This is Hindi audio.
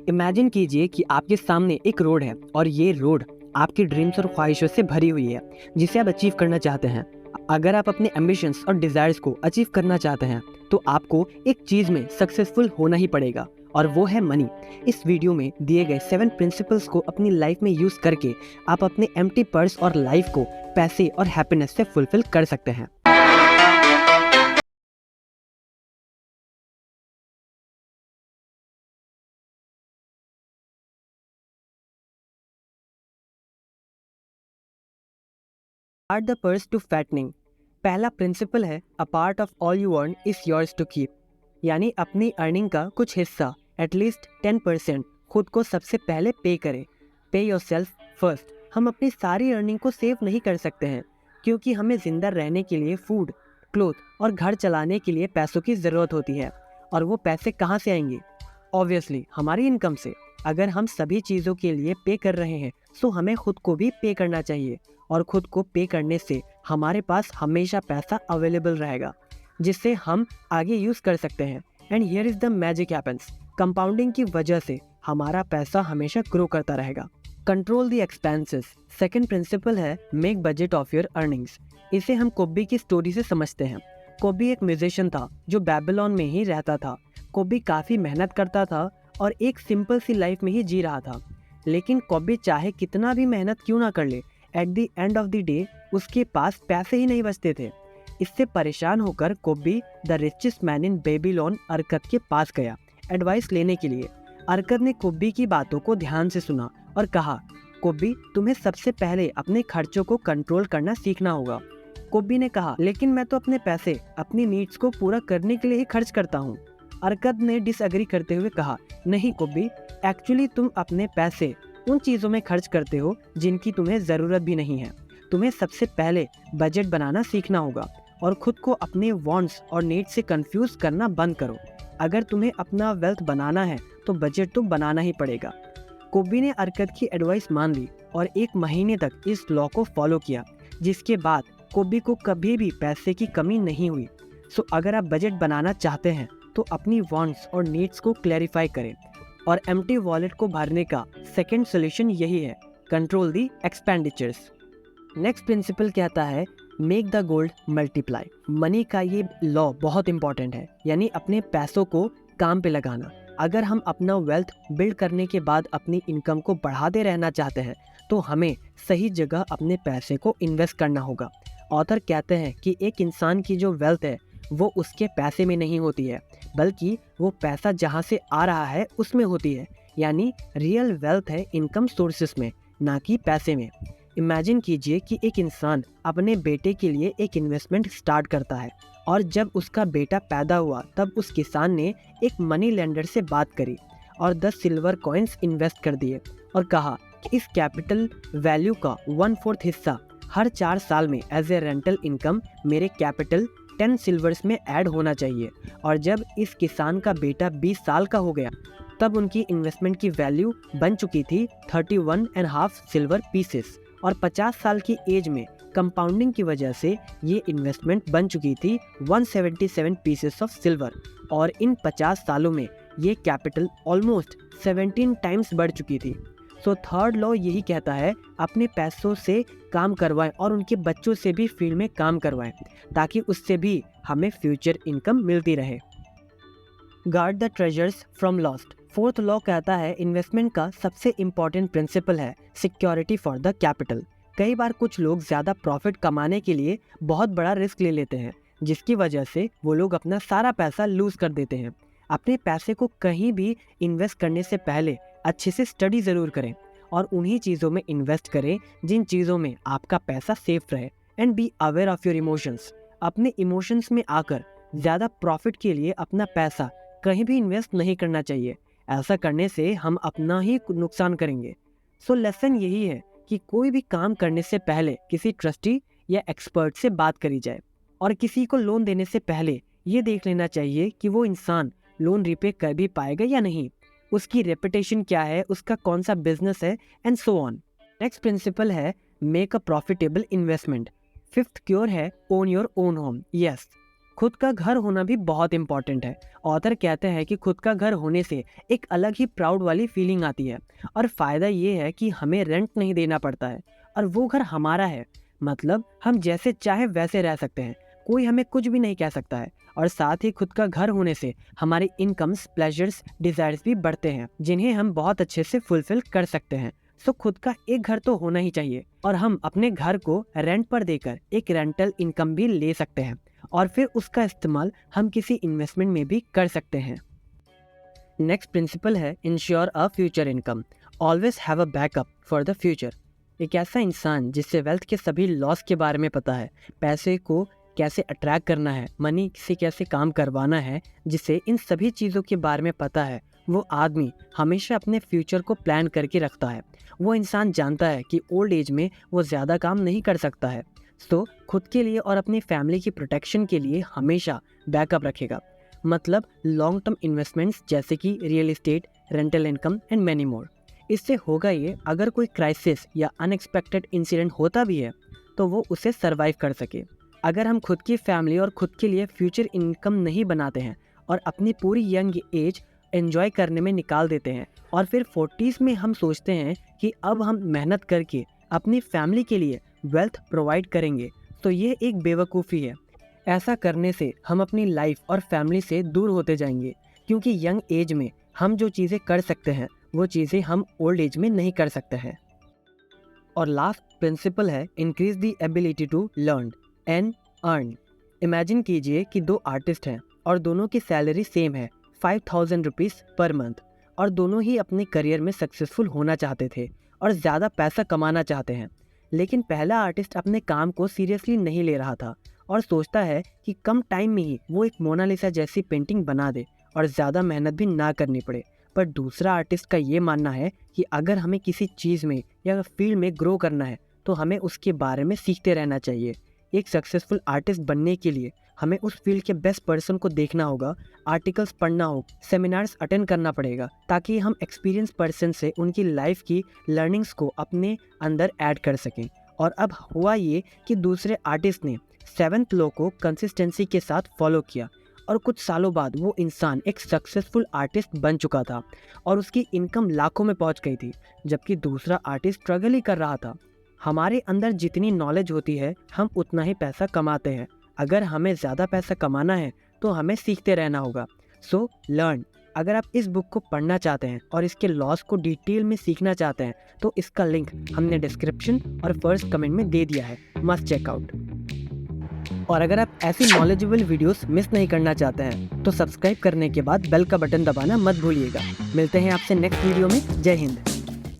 इमेजिन कीजिए कि आपके सामने एक रोड है और ये रोड आपकी ड्रीम्स और ख्वाहिशों से भरी हुई है जिसे आप अचीव करना चाहते हैं। अगर आप अपने एम्बिशंस और डिजायर्स को अचीव करना चाहते हैं तो आपको एक चीज में सक्सेसफुल होना ही पड़ेगा और वो है मनी। इस वीडियो में दिए गए 7 प्रिंसिपल्स को अपनी लाइफ में यूज करके आप अपने एम्प्टी पर्स और लाइफ को पैसे और हैप्पीनेस से फुलफिल कर सकते हैं। Start the purse to fattening। पहला प्रिंसिपल है a part of all you earn is yours to keep, यानी अपनी अर्निंग का कुछ हिस्सा एटलीस्ट 10% खुद को सबसे पहले पे करें। पे योर सेल्फ फर्स्ट। हम अपनी सारी अर्निंग को सेव नहीं कर सकते हैं क्योंकि हमें जिंदा रहने के लिए फूड, क्लोथ और घर चलाने के लिए पैसों की ज़रूरत होती है। और वो पैसे कहाँ से आएंगे? ऑब्वियसली हमारी इनकम से। अगर हम सभी चीज़ों के लिए पे कर रहे हैं तो हमें खुद को भी पे करना चाहिए और खुद को पे करने से हमारे पास हमेशा पैसा अवेलेबल रहेगा जिससे हम आगे यूज़ कर सकते हैं। And here is the magic happens. Compounding की वजह से हमारा पैसा हमेशा ग्रो करता रहेगा। Control the expenses. Second principle है make budget of your earnings. इसे हम कोबी की स्टोरी से समझते हैं। कोबी एक म्यूजिशियन था जो बेबीलोन में ही रहता था। कोबी काफ़ी मेहनत करता था और एक सिंपल सी लाइफ में ही जी रहा था। लेकिन कोबी चाहे कितना भी मेहनत क्यों ना कर ले, at the end of the day उसके पास पैसे ही नहीं बचते थे। इससे परेशान होकर Kobbi the richest man in Babylon Arkad के पास गया एडवाइस लेने के लिए। अरकत ने कोबी की बातों को ध्यान से सुना और कहा, कोबी तुम्हें सबसे पहले अपने खर्चों को कंट्रोल करना सीखना होगा। कोबी ने कहा, लेकिन मैं तो अपने पैसे अपनी नीड्स को पूरा करने के लिए ही खर्च करता हूँ। अरकत ने डिसएग्री करते हुए कहा, नहीं कोबी, एक्चुअली तुम अपने पैसे उन चीज़ों में खर्च करते हो जिनकी तुम्हें ज़रूरत भी नहीं है। तुम्हें सबसे पहले बजट बनाना सीखना होगा और खुद को अपने वांट्स और नीड्स से कंफ्यूज करना बंद करो। अगर तुम्हें अपना वेल्थ बनाना है तो बजट तो बनाना ही पड़ेगा। कोबी ने अरकत की एडवाइस मान ली और 1 महीने तक इस लॉ को फॉलो किया, जिसके बाद कोबी को कभी भी पैसे की कमी नहीं हुई। सो अगर आप बजट बनाना चाहते हैं तो अपनी वांट्स और नीड्स को क्लैरिफाई करें और एम्प्टी वॉलेट को भरने का सेकंड सोल्यूशन यही है, कंट्रोल दी एक्सपेंडिचर्स। नेक्स्ट प्रिंसिपल कहता है make the gold multiply. Money का ये लॉ बहुत इंपॉर्टेंट है, यानी अपने पैसों को काम पे लगाना। अगर हम अपना वेल्थ बिल्ड करने के बाद अपनी इनकम को बढ़ाते रहना चाहते हैं तो हमें सही जगह अपने पैसे को इन्वेस्ट करना होगा। ऑथर कहते हैं कि एक इंसान की जो वेल्थ है वो उसके पैसे में नहीं होती है, बल्कि वो पैसा जहाँ से आ रहा है उसमें होती है। यानी रियल वेल्थ है इनकम सोर्सेस में, ना कि पैसे में। इमेजिन कीजिए कि एक इंसान अपने बेटे के लिए एक इन्वेस्टमेंट स्टार्ट करता है और जब उसका बेटा पैदा हुआ तब उस किसान ने एक मनी लेंडर से बात करी और 10 सिल्वर कॉइन्स इन्वेस्ट कर दिए और कहा कि इस कैपिटल वैल्यू का 1/4 हिस्सा हर 4 साल में एज ए रेंटल इनकम मेरे कैपिटल 10 सिल्वर्स में ऐड होना चाहिए। और जब इस किसान का बेटा 20 साल का हो गया तब उनकी इन्वेस्टमेंट की वैल्यू बन चुकी थी 31.5 सिल्वर पीसेस और 50 साल की एज में कंपाउंडिंग की वजह से ये इन्वेस्टमेंट बन चुकी थी 177 पीसेस ऑफ सिल्वर। और इन 50 सालों में ये कैपिटल ऑलमोस्ट 17 टाइम्स बढ़ चुकी थी। सो थर्ड लॉ यही कहता है अपने पैसों से काम करवाएं और उनके बच्चों से भी फील्ड में काम करवाएं ताकि उससे भी हमें फ्यूचर इनकम मिलती रहे। Guard the treasures from lost. Fourth law कहता है इन्वेस्टमेंट का सबसे इम्पॉर्टेंट प्रिंसिपल है सिक्योरिटी फॉर द कैपिटल। कई बार कुछ लोग ज़्यादा प्रॉफिट कमाने के लिए बहुत बड़ा रिस्क ले लेते हैं, जिसकी वजह से वो लोग अपना सारा पैसा लूज कर देते हैं। अपने पैसे को कहीं भी इन्वेस्ट करने से पहले अच्छे से स्टडी ज़रूर करें और उन्हीं चीज़ों में इन्वेस्ट करें जिन चीज़ों में आपका पैसा सेफ रहे। And be aware of your emotions. अपने इमोशंस में आकर ज़्यादा प्रॉफिट के लिए अपना पैसा कहीं भी इन्वेस्ट नहीं करना चाहिए। ऐसा करने से हम अपना ही नुकसान करेंगे। सो लेसन यही है कि कोई भी काम करने से पहले किसी ट्रस्टी या एक्सपर्ट से बात करी जाए और किसी को लोन देने से पहले ये देख लेना चाहिए कि वो इंसान लोन रिपे कर भी पाएगा या नहीं, उसकी रेपुटेशन क्या है, उसका कौन सा बिजनेस है, and so on. Next principle है make a profitable investment. Fifth cure है own your own home. Yes, खुद का घर होना भी बहुत इम्पॉर्टेंट है। ऑथर कहते हैं कि खुद का घर होने से एक अलग ही प्राउड वाली फीलिंग आती है और फ़ायदा ये है कि हमें रेंट नहीं देना पड़ता है और वो घर हमारा है। मतलब हम जैसे चाहे वैसे रह सकते हैं, कोई हमें कुछ भी नहीं कह सकता है। और साथ ही खुद का घर होने से हमारे इनकम्स, प्लेजर्स, डिज़ायर्स भी बढ़ते हैं जिन्हें हम बहुत अच्छे से फुलफिल कर सकते हैं। सो खुद का एक घर तो होना ही चाहिए और हम अपने घर को रेंट पर देकर एक रेंटल इनकम भी ले सकते हैं और फिर उसका इस्तेमाल हम किसी इन्वेस्टमेंट में भी कर सकते हैं। नेक्स्ट प्रिंसिपल है ensure a future income, always have a backup for the future. एक ऐसा इंसान जिससे वेल्थ के सभी लॉस के बारे में पता है, पैसे को कैसे अट्रैक्ट करना है, मनी से कैसे काम करवाना है, जिसे इन सभी चीज़ों के बारे में पता है, वो आदमी हमेशा अपने फ्यूचर को प्लान करके रखता है। वो इंसान जानता है कि ओल्ड एज में वो ज़्यादा काम नहीं कर सकता है, तो खुद के लिए और अपनी फैमिली की प्रोटेक्शन के लिए हमेशा बैकअप रखेगा। मतलब लॉन्ग टर्म इन्वेस्टमेंट्स जैसे कि real estate, rental income and many more. इससे होगा ये, अगर कोई क्राइसिस या अनएक्सपेक्टेड इंसिडेंट होता भी है तो वो उसे सरवाइव कर सके। अगर हम खुद की फैमिली और खुद के लिए फ्यूचर इनकम नहीं बनाते हैं और अपनी पूरी यंग एज एंजॉय करने में निकाल देते हैं और फिर 40s में हम सोचते हैं कि अब हम मेहनत करके अपनी फैमिली के लिए वेल्थ प्रोवाइड करेंगे, तो ये एक बेवकूफ़ी है। ऐसा करने से हम अपनी लाइफ और फैमिली से दूर होते जाएंगे, क्योंकि यंग एज में हम जो चीज़ें कर सकते हैं वो चीज़ें हम ओल्ड एज में नहीं कर सकते हैं। और लास्ट प्रिंसिपल है increase the ability to learn and earn. Imagine कीजिए कि दो आर्टिस्ट हैं और दोनों की सैलरी सेम है, 5000 रुपीज़ पर मंथ, और दोनों ही अपने करियर में सक्सेसफुल होना चाहते थे और ज़्यादा पैसा कमाना चाहते हैं। लेकिन पहला आर्टिस्ट अपने काम को सीरियसली नहीं ले रहा था और सोचता है कि कम टाइम में ही वो एक मोनालिसा जैसी पेंटिंग बना दे और ज़्यादा मेहनत भी ना करनी पड़े। पर दूसरा आर्टिस्ट का ये मानना है कि अगर हमें किसी चीज़ में या फील्ड में ग्रो करना है तो हमें उसके बारे में सीखते रहना चाहिए। एक सक्सेसफुल आर्टिस्ट बनने के लिए हमें उस फील्ड के बेस्ट पर्सन को देखना होगा, आर्टिकल्स पढ़ना होगा, सेमिनार्स अटेंड करना पड़ेगा, ताकि हम एक्सपीरियंस पर्सन से उनकी लाइफ की लर्निंग्स को अपने अंदर ऐड कर सकें। और अब हुआ ये कि दूसरे आर्टिस्ट ने 7th लॉ को कंसिस्टेंसी के साथ फॉलो किया और कुछ सालों बाद वो इंसान एक सक्सेसफुल आर्टिस्ट बन चुका था और उसकी इनकम लाखों में पहुंच गई थी, जबकि दूसरा आर्टिस्ट स्ट्रगल ही कर रहा था। हमारे अंदर जितनी नॉलेज होती है हम उतना ही पैसा कमाते हैं। अगर हमें ज़्यादा पैसा कमाना है तो हमें सीखते रहना होगा। So learn. अगर आप इस बुक को पढ़ना चाहते हैं और इसके लॉस को डिटेल में सीखना चाहते हैं तो इसका लिंक हमने डिस्क्रिप्शन और फर्स्ट कमेंट में दे दिया है, मस्ट चेकआउट। और अगर आप ऐसी नॉलेजेबल वीडियोस मिस नहीं करना चाहते हैं तो सब्सक्राइब करने के बाद बेल का बटन दबाना मत भूलिएगा। मिलते हैं आपसे नेक्स्ट वीडियो में। जय हिंद।